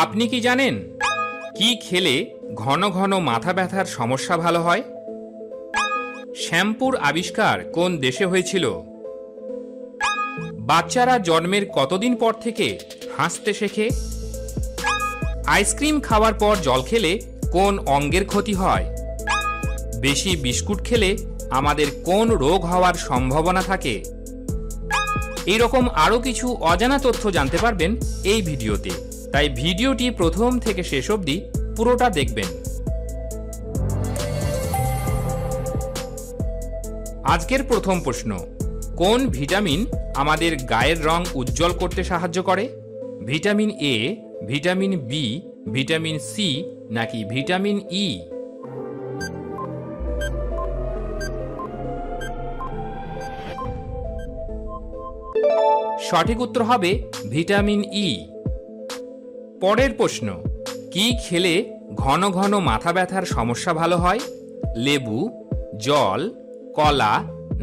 আপনি কি জানেন কি খেলে ঘন ঘন মাথা ব্যথার সমস্যা ভালো হয়? শ্যাম্পুর আবিষ্কার কোন দেশে হয়েছিল? বাচ্চারা জন্মের কতদিন পর থেকে হাসতে শেখে? আইসক্রিম খাওয়ার পর জল খেলে কোন অঙ্গের ক্ষতি হয়? বেশি বিস্কুট খেলে আমাদের কোন রোগ হওয়ার সম্ভাবনা থাকে? এইরকম আরও কিছু অজানা তথ্য জানতে পারবেন এই ভিডিওতে, তাই ভিডিওটি প্রথম থেকে শেষ অবধি পুরোটা দেখবেন। আজকের প্রথম প্রশ্ন, কোন ভিটামিন আমাদের গায়ের রং উজ্জ্বল করতে সাহায্য করে? Vitamin A, vitamin B, vitamin C নাকি ভিটামিন ই? সঠিক উত্তর হবে ভিটামিন ই। পরের প্রশ্ন, কি খেলে ঘন ঘন মাথা ব্যথার সমস্যা ভালো হয়? লেবু, জল, কলা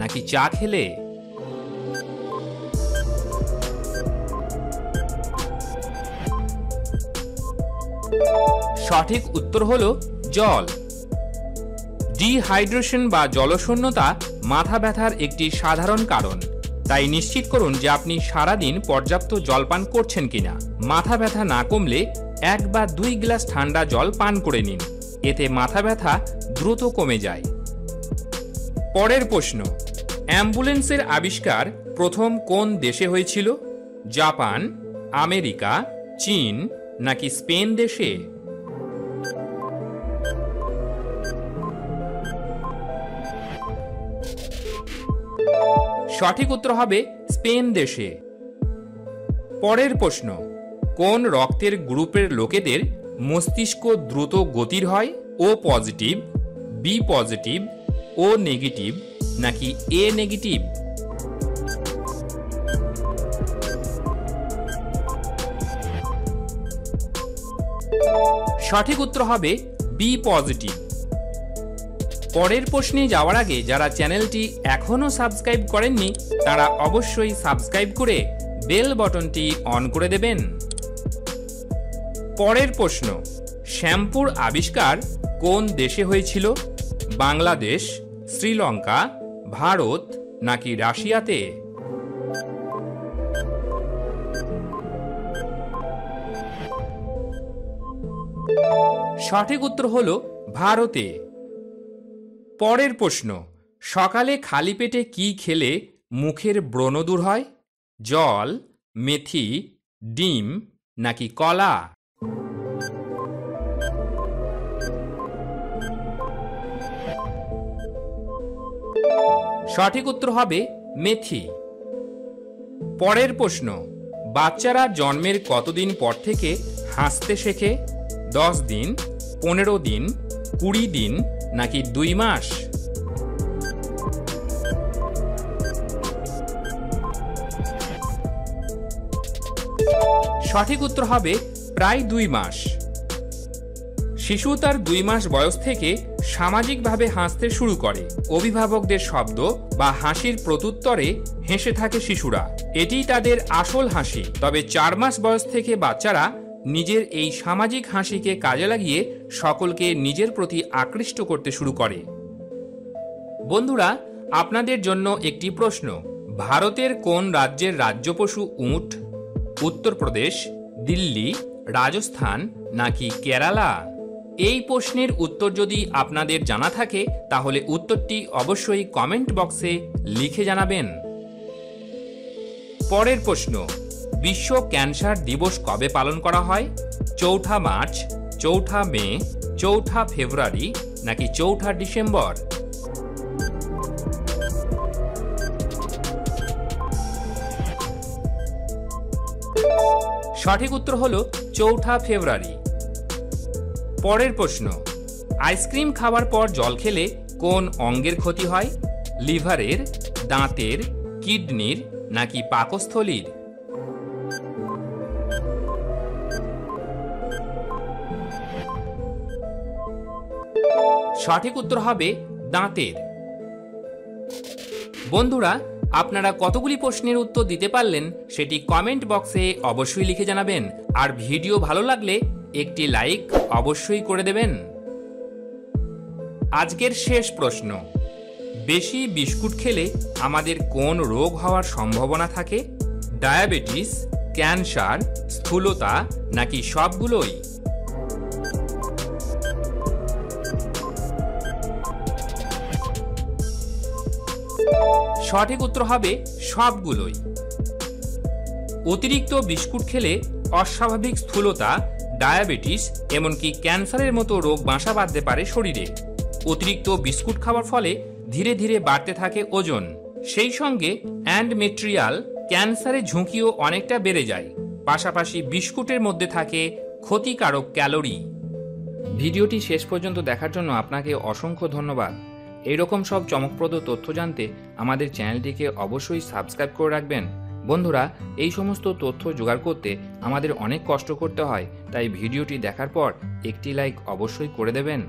নাকি চা খেলে? সঠিক উত্তর হলো জল। ডিহাইড্রেশন বা জলশূন্যতা মাথা ব্যথার একটি সাধারণ কারণ, তাই নিশ্চিত করুন যে আপনি সারাদিন পর্যাপ্ত জল পান করছেন কিনা। মাথা ব্যথা না কমলে 1 বা 2 গ্লাস ঠান্ডা জল পান করে নিন, এতে মাথা ব্যথা দ্রুত কমে যায়। পরের প্রশ্ন, অ্যাম্বুলেন্সের আবিষ্কার প্রথম কোন দেশে হয়েছিল? জাপান, আমেরিকা, চীন নাকি স্পেন দেশে? সঠিক উত্তর হবে স্পেন দেশে। পরের প্রশ্ন, কোন রক্তের গ্রুপের লোকেদের মস্তিষ্ক দ্রুত গতির হয়? ও পজিটিভ, বি পজিটিভ, ও নেগেটিভ নাকি এ নেগেটিভ? সঠিক উত্তর হবে বি পজিটিভ। পরের প্রশ্নে যাওয়ার আগে যারা চ্যানেলটি এখনো সাবস্ক্রাইব করেননি তারা অবশ্যই সাবস্ক্রাইব করে বেল বাটনটি অন করে দেবেন। পরের প্রশ্ন, শ্যাম্পুর আবিষ্কার কোন দেশে হয়েছিল? বাংলাদেশ, শ্রীলঙ্কা, ভারত নাকি রাশিয়াতে? সঠিক উত্তর হলো ভারতে। পরের প্রশ্ন, সকালে খালি পেটে কি খেলে মুখের ব্রণ দূর হয়? জল, মেথি, ডিম নাকি কলা? সঠিক উত্তর হবে মেথি। পরের প্রশ্ন, বাচ্চারা জন্মের কতদিন পর থেকে হাসতে শেখে? 10 দিন, 15 দিন, 20 দিন নাকি 2 মাস? সঠিক উত্তর হবে প্রায় 2 মাস। শিশু তার 2 মাস বয়স থেকে সামাজিকভাবে হাসতে শুরু করে। অভিভাবকদের শব্দ বা হাসির প্রত্যুত্তরে হেসে থাকে শিশুরা, এটি তাদের আসল হাসি। তবে 4 মাস বয়স থেকে বাচ্চারা নিজের এই সামাজিক হাসিকে কাজে লাগিয়ে সকলকে নিজের প্রতি আকৃষ্ট করতে শুরু করে। বন্ধুরা, আপনাদের জন্য একটি প্রশ্ন, ভারতের কোন রাজ্যের রাজ্য পশু উট? উত্তরপ্রদেশ, দিল্লি, রাজস্থান নাকি কেরালা? এই প্রশ্নের উত্তর যদি আপনাদের জানা থাকে তাহলে উত্তরটি অবশ্যই কমেন্ট বক্সে লিখে জানাবেন। পরের প্রশ্ন, বিশ্ব ক্যান্সার দিবস কবে পালন করা হয়? 4 মার্চ, 4 মে, 4 ফেব্রুয়ারি নাকি 4 ডিসেম্বর? সঠিক উত্তর হলো 4 ফেব্রুয়ারি। পরের প্রশ্ন, আইসক্রিম খাওয়ার পর জল খেলে কোন অঙ্গের ক্ষতি হয়? লিভারের, দাঁতের, কিডনির নাকি পাকস্থলীর? সঠিক উত্তর হবে দাঁতের। বন্ধুরা, আপনারা কতগুলি প্রশ্নের উত্তর দিতে পারলেন সেটি কমেন্ট বক্সে অবশ্যই লিখে জানাবেন। আর ভিডিও ভালো লাগলে একটি লাইক অবশ্যই করে দেবেন। আজকের শেষ প্রশ্ন, বেশি বিস্কুট খেলে আমাদের কোন রোগ হওয়ার সম্ভাবনা থাকে? ডায়াবেটিস, ক্যান্সার, স্থূলতা নাকি সবগুলোই? সঠিক উত্তর হবে সবগুলোই। অতিরিক্ত বিস্কুট খেলে অস্বাভাবিক স্থূলতা, ডায়াবেটিস এমনকি ক্যান্সারের মতো রোগ বাসা বাঁধতে পারে শরীরে। অতিরিক্ত বিস্কুট খাওয়ার ফলে ধীরে ধীরে বাড়তে থাকে ওজন, সেই সঙ্গে এন্ডোমেট্রিয়াল ক্যান্সারের ঝুঁকিও অনেকটা বেড়ে যায়। পাশাপাশি বিস্কুটের মধ্যে থাকে ক্ষতিকারক ক্যালোরি। ভিডিওটি শেষ পর্যন্ত দেখার জন্য আপনাকে অসংখ্য ধন্যবাদ। এইরকম সব চমকপ্রদ তথ্য জানতে আমাদের চ্যানেলটিকে অবশ্যই সাবস্ক্রাইব করে রাখবেন। বন্ধুরা, এই সমস্ত তথ্য জোগাড় করতে আমাদের অনেক কষ্ট করতে হয়, তাই ভিডিওটি দেখার পর একটি লাইক অবশ্যই করে দেবেন।